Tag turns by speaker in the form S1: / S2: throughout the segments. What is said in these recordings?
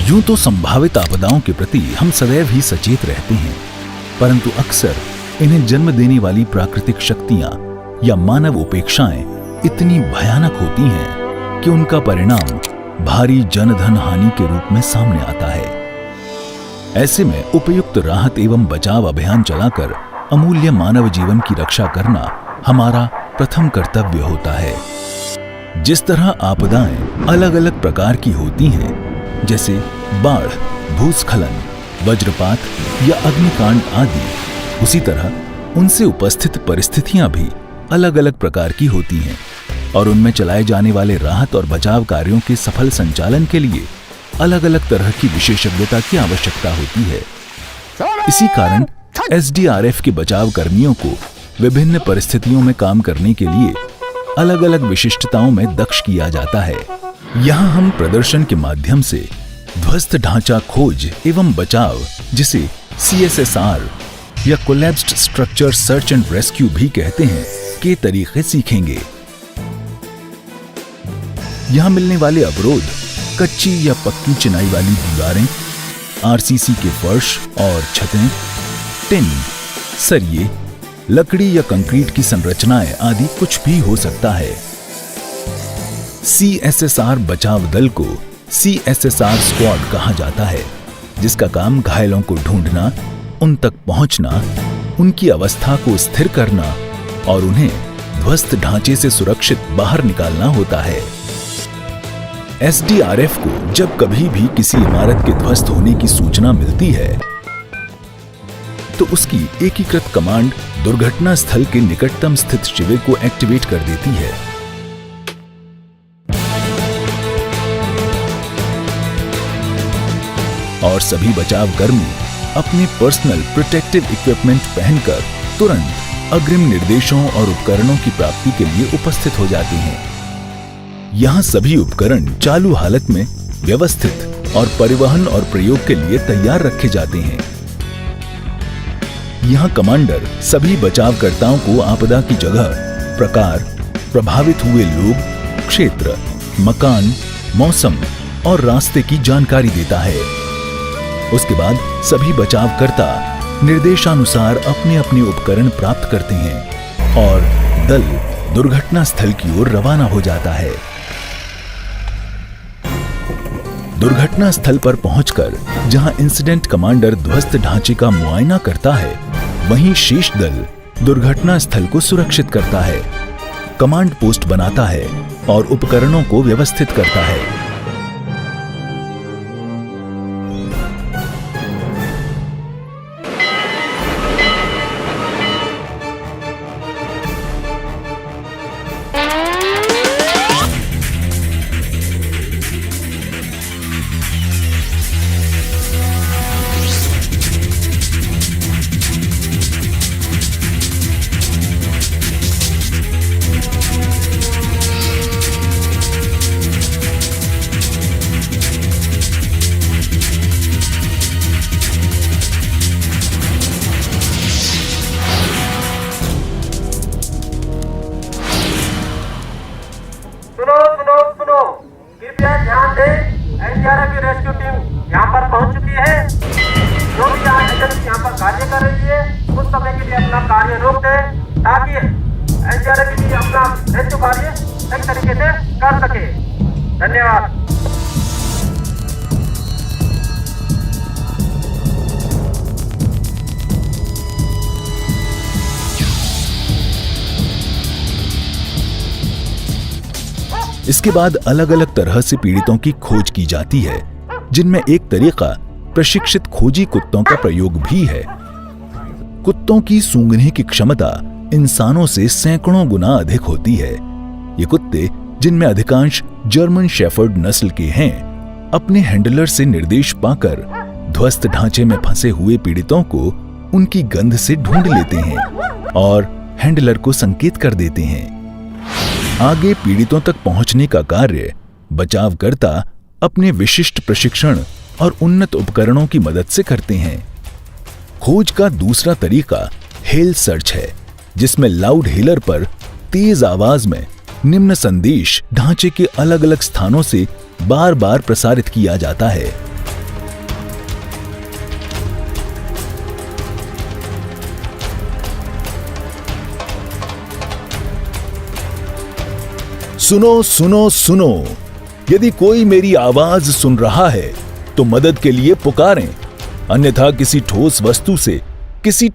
S1: यूं तो संभावित आपदाओं के प्रति हम सदैव ही सचेत रहते हैं, परंतु अक्सर इन्हें जन्म देने वाली प्राकृतिक शक्तियां या मानव उपेक्षाएं इतनी भयानक होती हैं कि उनका परिणाम भारी जनधन हानि के रूप में सामने आता है। ऐसे में उपयुक्त राहत एवं बचाव अभियान चलाकर अमूल्य मानव जीवन की रक्षा करना हमारा प्रथम कर्तव्य होता है। जिस तरह आपदाएं अलग अलग प्रकार की होती हैं, जैसे बाढ़, भूस्खलन, वज्रपात या अग्निकांड आदि, उसी तरह उनसे उपस्थित परिस्थितियां भी अलग अलग प्रकार की होती हैं और उनमें चलाए जाने वाले राहत और बचाव कार्यों के सफल संचालन के लिए अलग अलग तरह की विशेषज्ञता की आवश्यकता होती है। इसी कारण एसडीआरएफ के बचाव कर्मियों को विभिन्न परिस्थितियों में काम करने के लिए अलग अलग विशिष्टताओं में दक्ष किया जाता है। यहाँ हम प्रदर्शन के माध्यम से ध्वस्त ढांचा खोज एवं बचाव, जिसे CSSR या collapsed structure search and rescue भी कहते हैं, के तरीके सीखेंगे। यहाँ मिलने वाले अवरोध कच्ची या पक्की चिनाई वाली दीवारें, RCC के फर्श और छतें, टिन, सरिये, लकड़ी या कंक्रीट की संरचनाएं आदि कुछ भी हो सकता है। CSSR बचाव दल को CSSR स्क्वाड कहा जाता है, जिसका काम घायलों को ढूंढना, उन तक पहुंचना, उनकी अवस्था को स्थिर करना और उन्हें ध्वस्त ढांचे से सुरक्षित बाहर निकालना होता है। SDRF को जब कभी भी किसी इमारत के ध्वस्त होने की सूचना मिलती है, तो उसकी एकीकृत कमांड दुर्घटना स्थल के निकटतम स्थित शिविर को एक्टिवेट कर देती है। और सभी बचाव कर्मी अपने पर्सनल प्रोटेक्टिव इक्विपमेंट पहनकर तुरंत अग्रिम निर्देशों और उपकरणों की प्राप्ति के लिए उपस्थित हो जाते हैं। यहाँ सभी उपकरण चालू हालत में व्यवस्थित और परिवहन और प्रयोग के लिए तैयार रखे जाते हैं। यहाँ कमांडर सभी बचावकर्ताओं को आपदा की जगह, प्रकार, प्रभावित हुए लोग, क्षेत्र, मकान, मौसम और रास्ते की जानकारी देता है। उसके बाद सभी बचावकर्ता निर्देशानुसार अपने अपने उपकरण प्राप्त करते हैं और दल दुर्घटना स्थल की ओर रवाना हो जाता है। दुर्घटना स्थल पर पहुंचकर जहां इंसिडेंट कमांडर ध्वस्त ढांचे का मुआयना करता है, वहीं शेष दल दुर्घटना स्थल को सुरक्षित करता है, कमांड पोस्ट बनाता है और उपकरणों को व्यवस्थित करता है।
S2: सुनो, कृपया ध्यान दें। एनडीआरएफ की रेस्क्यू टीम यहाँ पर पहुँच चुकी है। जो भी यहाँ पर कार्य कर रही है, कुछ समय के लिए अपना कार्य रोक दें ताकि एनडीआरएफ की टीम अपना रेस्क्यू कार्य सही तरीके से कर सके। धन्यवाद।
S1: इसके बाद अलग अलग तरह से पीड़ितों की खोज की जाती है, जिनमें एक तरीका प्रशिक्षित खोजी कुत्तों का प्रयोग भी है। कुत्तों की सूंघने की क्षमता इंसानों से सैकड़ों गुना अधिक होती है। ये कुत्ते, जिनमें अधिकांश जर्मन शेफर्ड नस्ल के हैं, अपने हैंडलर से निर्देश पाकर ध्वस्त ढांचे में फंसे हुए पीड़ितों को उनकी गंध से ढूंढ लेते हैं और हैंडलर को संकेत कर देते हैं। आगे पीड़ितों तक पहुंचने का कार्य बचावकर्ता अपने विशिष्ट प्रशिक्षण और उन्नत उपकरणों की मदद से करते हैं। खोज का दूसरा तरीका हेल सर्च है, जिसमें लाउड हेलर पर तेज आवाज में निम्न संदेश ढांचे के अलग अलग स्थानों से बार बार प्रसारित किया जाता है। सुनो सुनो सुनो, यदि कोई मेरी आवाज सुन रहा है तो मदद के लिए पुकारें, अन्यथा किसी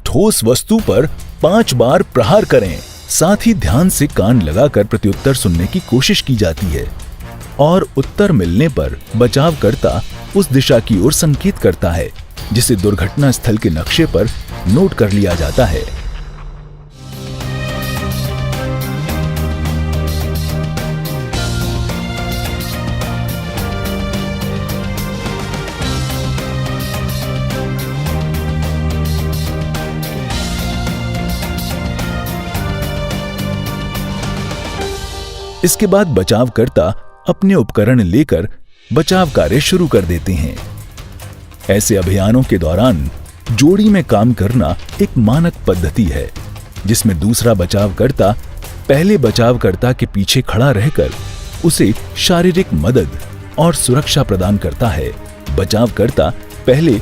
S1: ठोस वस्तु पर 5 बार प्रहार करें। साथ ही ध्यान से कान लगाकर प्रत्युत्तर सुनने की कोशिश की जाती है और उत्तर मिलने पर बचावकर्ता उस दिशा की ओर संकेत करता है जिसे दुर्घटना स्थल के नक्शे पर नोट कर लिया जाता है। इसके बाद बचावकर्ता अपने उपकरण लेकर बचाव कार्य शुरू कर देते हैं। ऐसे अभियानों के दौरान जोड़ी में काम करना एक मानक पद्धति है, जिसमें दूसरा बचावकर्ता पहले बचावकर्ता के पीछे खड़ा रहकर उसे शारीरिक मदद और सुरक्षा प्रदान करता है। बचावकर्ता पहले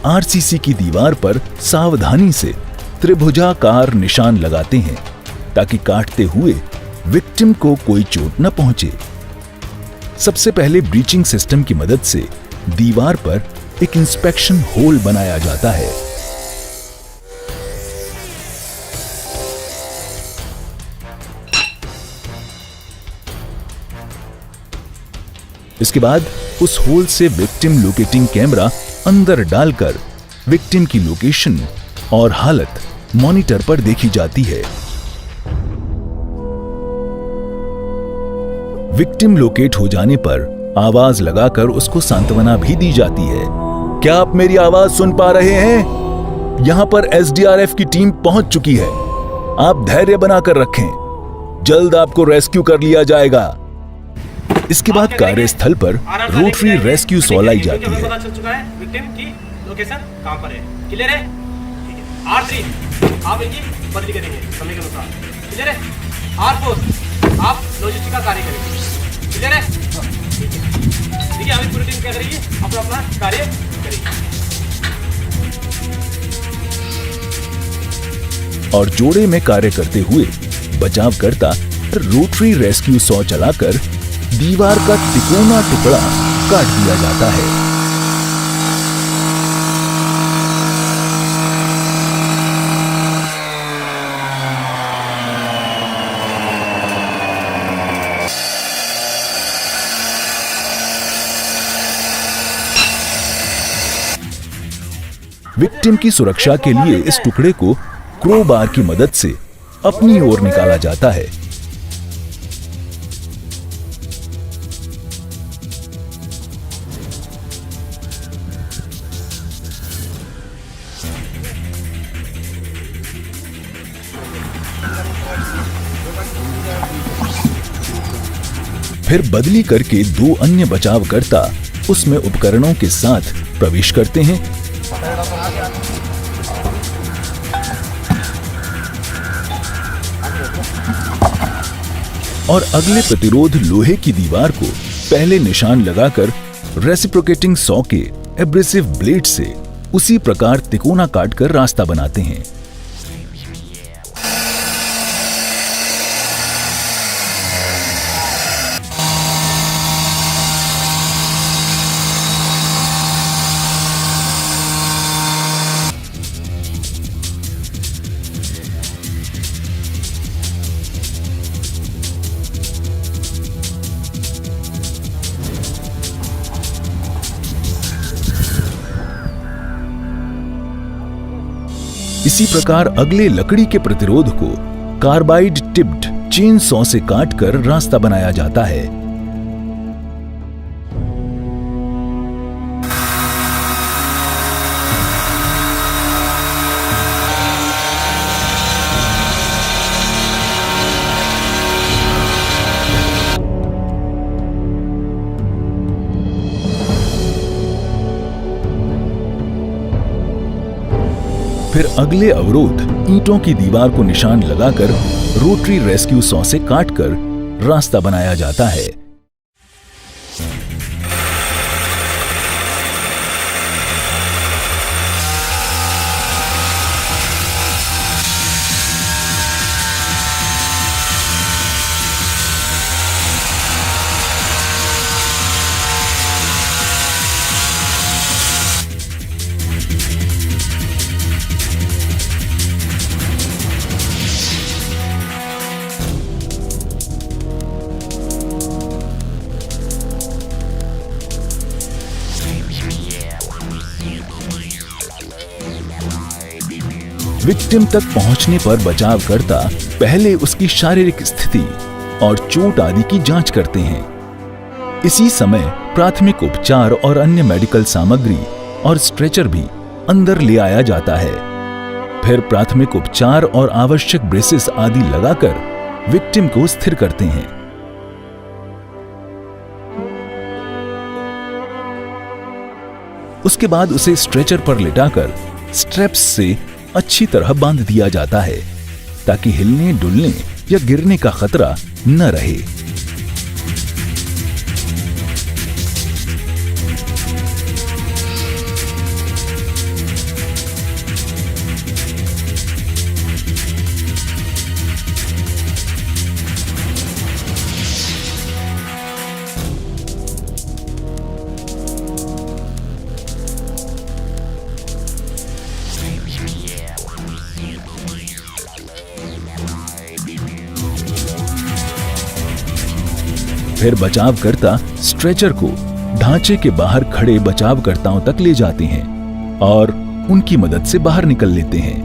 S1: आरसीसी की दीवार पर सावधानी से त्रिभुजाकार निशान लगाते हैं ताकि काटते हुए विक्टिम को कोई चोट न पहुंचे। सबसे पहले ब्रीचिंग सिस्टम की मदद से दीवार पर एक इंस्पेक्शन होल बनाया जाता है। इसके बाद उस होल से विक्टिम लोकेटिंग कैमरा अंदर डालकर विक्टिम की लोकेशन और हालत मॉनिटर पर देखी जाती है। विक्टिम लोकेट हो जाने पर आवाज लगाकर उसको सांत्वना भी दी जाती है। क्या आप मेरी आवाज सुन पा रहे हैं? यहां पर एसडीआरएफ की टीम पहुंच चुकी है। आप धैर्य बनाकर रखें, जल्द आपको रेस्क्यू कर लिया जाएगा। इसके बाद कार्यस्थल पर रोटरी रेस्क्यू सॉ लाई जाती है।
S2: पता चल चुका है विक्टिम की लोकेशन कहां पर है। क्लियर है? R3 आप इनकी बदली करेंगे समय के अनुसार। क्लियर है? R4 आप लॉजिस्टिक का कार्य करेंगे। क्लियर है? देखिए अभी पूरी टीम क्या करेगी, अपना अपना कार्य करेगी।
S1: और जोड़े में कार्य करते हुए बचावकर्ता रोटरी रेस्क्यू सॉ चलाकर दीवार का तिकोना टुकड़ा काट दिया जाता है। विक्टिम की सुरक्षा के लिए इस टुकड़े को क्रोबार की मदद से अपनी ओर निकाला जाता है। फिर बदली करके 2 अन्य बचावकर्ता उसमें उपकरणों के साथ प्रवेश करते हैं और अगले प्रतिरोध लोहे की दीवार को पहले निशान लगाकर रेसिप्रोकेटिंग सॉ के एब्रेसिव ब्लेड से उसी प्रकार तिकोना काटकर रास्ता बनाते हैं। इसी प्रकार अगले लकड़ी के प्रतिरोध को कार्बाइड टिप्ड चेन सॉ से काटकर रास्ता बनाया जाता है। फिर अगले अवरोध ईंटों की दीवार को निशान लगाकर रोटरी रेस्क्यू सॉ से काटकर रास्ता बनाया जाता है। विक्टिम तक पहुंचने पर बचावकर्ता पहले उसकी शारीरिक स्थिति और चोट आदि की जांच करते हैं। इसी समय प्राथमिक उपचार और अन्य मेडिकल सामग्री और स्ट्रेचर भी अंदर ले आया जाता है। फिर प्राथमिक उपचार और आवश्यक ब्रेसेस आदि लगाकर विक्टिम को स्थिर करते हैं। उसके बाद उसे स्ट्रेचर पर लिटाकर स्ट्रैप्स से अच्छी तरह बांध दिया जाता है ताकि हिलने डुलने या गिरने का खतरा न रहे। फिर बचावकर्ता स्ट्रेचर को ढांचे के बाहर खड़े बचावकर्ताओं तक ले जाते हैं और उनकी मदद से बाहर निकल लेते हैं।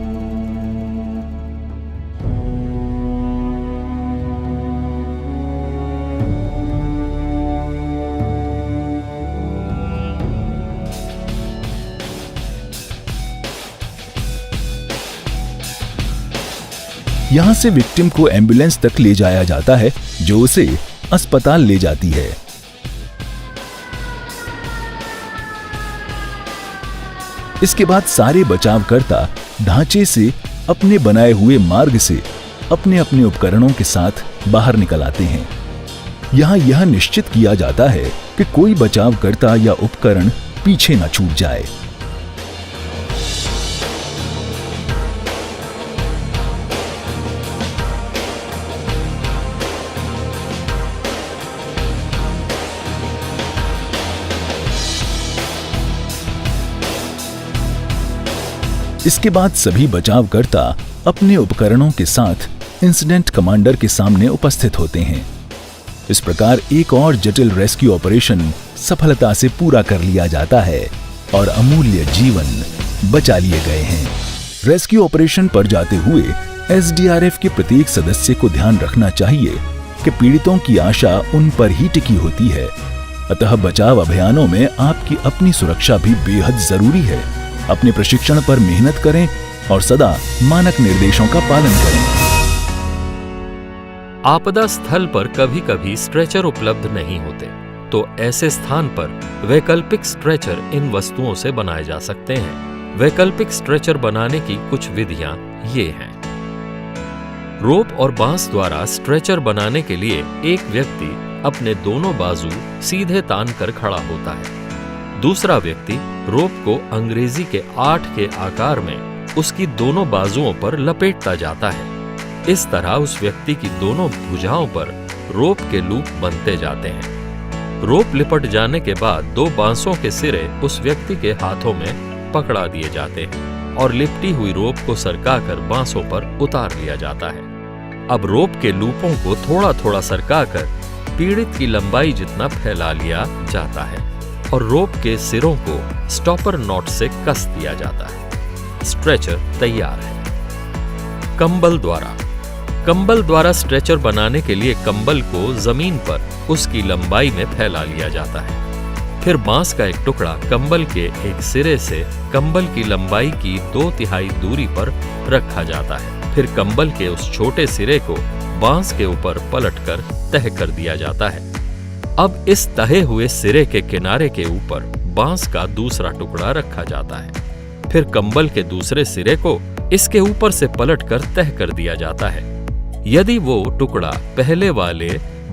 S1: यहां से विक्टिम को एम्बुलेंस तक ले जाया जाता है जो उसे अस्पताल ले जाती है। इसके बाद सारे बचावकर्ता ढांचे से अपने बनाए हुए मार्ग से अपने अपने उपकरणों के साथ बाहर निकल आते हैं। यहां यह निश्चित किया जाता है कि कोई बचावकर्ता या उपकरण पीछे न छूट जाए। इसके बाद सभी बचावकर्ता अपने उपकरणों के साथ इंसिडेंट कमांडर के सामने उपस्थित होते हैं। इस प्रकार एक और जटिल रेस्क्यू ऑपरेशन सफलता से पूरा कर लिया जाता है और अमूल्य जीवन बचा लिए गए हैं। रेस्क्यू ऑपरेशन पर जाते हुए एसडीआरएफ के प्रत्येक सदस्य को ध्यान रखना चाहिए कि पीड़ितों की आशा उन पर ही टिकी होती है, अतः बचाव अभियानों में आपकी अपनी सुरक्षा भी बेहद जरूरी है। अपने प्रशिक्षण पर मेहनत करें और सदा मानक निर्देशों का पालन करें।
S3: आपदा स्थल पर कभी-कभी स्ट्रेचर उपलब्ध नहीं होते, तो ऐसे स्थान पर वैकल्पिक स्ट्रेचर इन वस्तुओं से बनाए जा सकते हैं। वैकल्पिक स्ट्रेचर बनाने की कुछ विधियां ये हैं। रोप और बांस द्वारा स्ट्रेचर बनाने के लिए एक व्यक्ति अपने दोनों बाजू सीधे तान कर खड़ा होता है। दूसरा व्यक्ति रोप को अंग्रेजी के 8 के आकार में उसकी दोनों बाजुओं पर लपेटता जाता है। इस तरह उस व्यक्ति की दोनों भुजाओं पर रोप के लूप बनते जाते हैं। रोप लिपट जाने के बाद 2 बांसों के सिरे उस व्यक्ति के हाथों में पकड़ा दिए जाते हैं और लिपटी हुई रोप को सरकाकर बांसों पर उतार लिया जाता है। अब रोप के लूपों को थोड़ा थोड़ा सरकाकर पीड़ित की लंबाई जितना फैला लिया जाता है और रोप के सिरों को स्टॉपर नॉट से कस दिया जाता है। स्ट्रेचर तैयार है। कंबल द्वारा स्ट्रेचर बनाने के लिए कंबल को जमीन पर उसकी लंबाई में फैला लिया जाता है। फिर बांस का एक टुकड़ा कंबल के एक सिरे से कंबल की लंबाई की 2/3 दूरी पर रखा जाता है। फिर कंबल के उस छोटे सिरे को बांस के ऊपर पलटकर तह कर दिया जाता है। अब इस तहे हुए सिरे के किनारे के ऊपर बांस का दूसरा टुकड़ा रखा जाता है। फिर कंबल के दूसरे सिरे को इसके ऊपर से पलटकर तह कर दिया जाता है। यदि वो टुकड़ा पहले वाले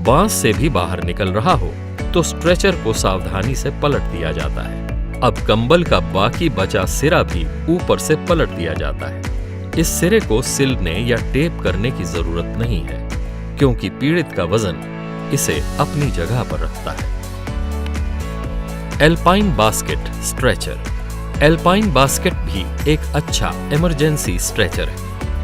S3: बांस से भी बाहर निकल रहा हो तो स्ट्रेचर को सावधानी से पलट दिया जाता है। अब कंबल का बाकी बचा सिरा भी ऊपर से पलट दिया जाता है। इस सिरे को सिलने या टेप करने की जरूरत नहीं है, क्योंकि पीड़ित का वजन इसे अपनी जगह पर रखता है। Alpine basket stretcher. Alpine basket भी एक अच्छा इमरजेंसी स्ट्रेचर है।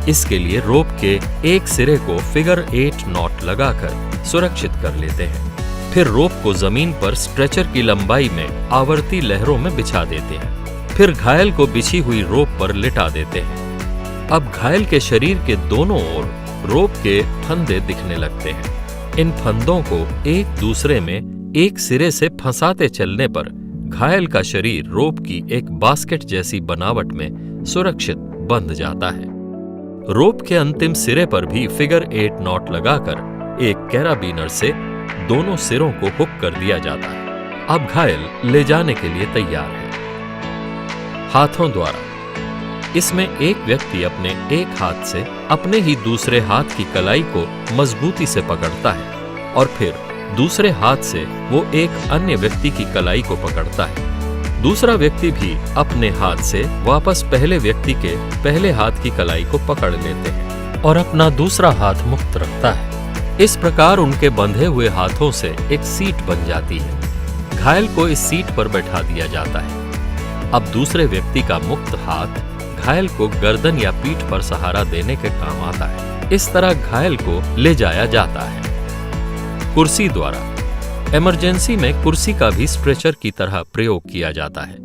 S3: इसके लिए रोप के एक सिरे को फिगर 8 नॉट लगाकर सुरक्षित कर लेते हैं। फिर रोप को जमीन पर स्ट्रेचर की लंबाई में आवर्ती लहरों में बिछा देते हैं। फिर घायल को बिछी हुई रोप पर लिटा देते हैं। अब घायल के शरीर के दोनों ओर रोप के फंदे दिखने लगते हैं। इन फंदों को एक दूसरे में एक सिरे से फंसाते चलने पर घायल का शरीर रोप की एक बास्केट जैसी बनावट में सुरक्षित बंध जाता है। रोप के अंतिम सिरे पर भी फिगर 8 नॉट लगाकर एक कैराबीनर से दोनों सिरों को हुक कर दिया जाता है। अब घायल ले जाने के लिए तैयार है। हाथों द्वारा, इसमें एक व्यक्ति अपने एक हाथ से अपने ही दूसरे हाथ की कलाई को मजबूती से पकड़ता है और फिर दूसरे हाथ से वो एक अन्य व्यक्ति की कलाई को पकड़ता है। दूसरा व्यक्ति भी अपने हाथ से वापस पहले व्यक्ति के पहले हाथ की कलाई को पकड़ लेते हैं और अपना दूसरा हाथ मुक्त रखता है। इस प्रकार उनके बंधे हुए हाथों से एक सीट बन जाती है। घायल को इस सीट पर बैठा दिया जाता है। अब दूसरे व्यक्ति का मुक्त हाथ घायल को गर्दन या पीठ पर सहारा देने के काम आता है। इस तरह घायल को ले जाया जाता है। कुर्सी द्वारा, इमरजेंसी में कुर्सी का भी स्ट्रेचर की तरह प्रयोग किया जाता है।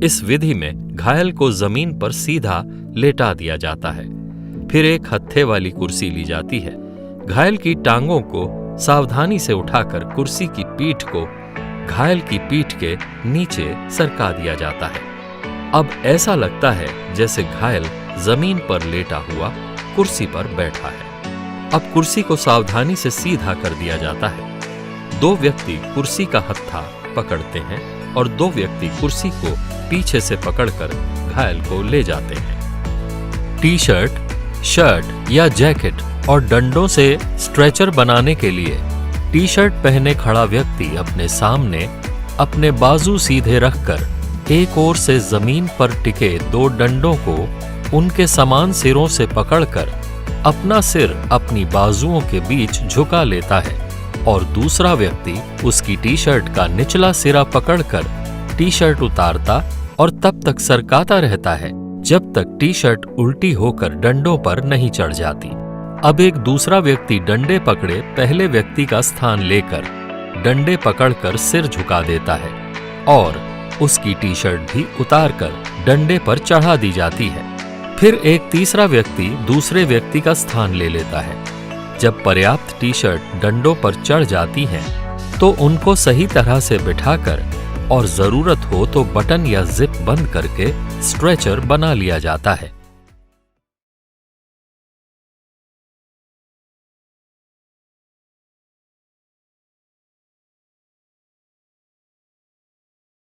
S3: इस विधि में घायल को जमीन पर सीधा लेटा दिया जाता है। फिर एक हत्थे वाली कुर्सी ली जाती है। घायल की टांगों को सावधानी से उठाकर कुर्सी की पीठ को घायल की पीठ के नीचे सरका दिया जाता है। अब ऐसा लगता है जैसे घायल जमीन पर लेटा हुआ कुर्सी पर बैठा है। अब कुर्सी को सावधानी से सीधा कर दिया जाता है। 2 व्यक्ति कुर्सी का हत्था पकड़ते हैं और 2 व्यक्ति कुर्सी को पीछे से पकड़कर घायल को ले जाते हैं। टी शर्ट, शर्ट या जैकेट और डंडों से स्ट्रेचर बनाने के लिए टी शर्ट पहने खड़ा व्यक्ति अपने सामने अपने बाजू सीधे रखकर एक ओर से जमीन पर टिके 2 डंडों को उनके समान सिरों से पकड़कर अपना सिर अपनी बाजुओं के बीच झुका लेता है और दूसरा व्यक्ति उसकी टी शर्ट का निचला सिरा पकड़कर टी शर्ट उतारता और तब तक सरकाता रहता है जब तक टी शर्ट उल्टी होकर डंडों पर नहीं चढ़ जाती। अब एक दूसरा व्यक्ति डंडे पकड़े पहले व्यक्ति का स्थान लेकर डंडे पकड़कर सिर झुका देता है और उसकी टी शर्ट भी उतारकर डंडे पर चढ़ा दी जाती है। फिर एक तीसरा व्यक्ति दूसरे व्यक्ति का स्थान ले लेता है। जब पर्याप्त टी शर्ट डंडों पर चढ़ जाती हैं, तो उनको सही तरह से बिठाकर और जरूरत हो तो बटन या जिप बंद करके स्ट्रेचर बना लिया जाता है।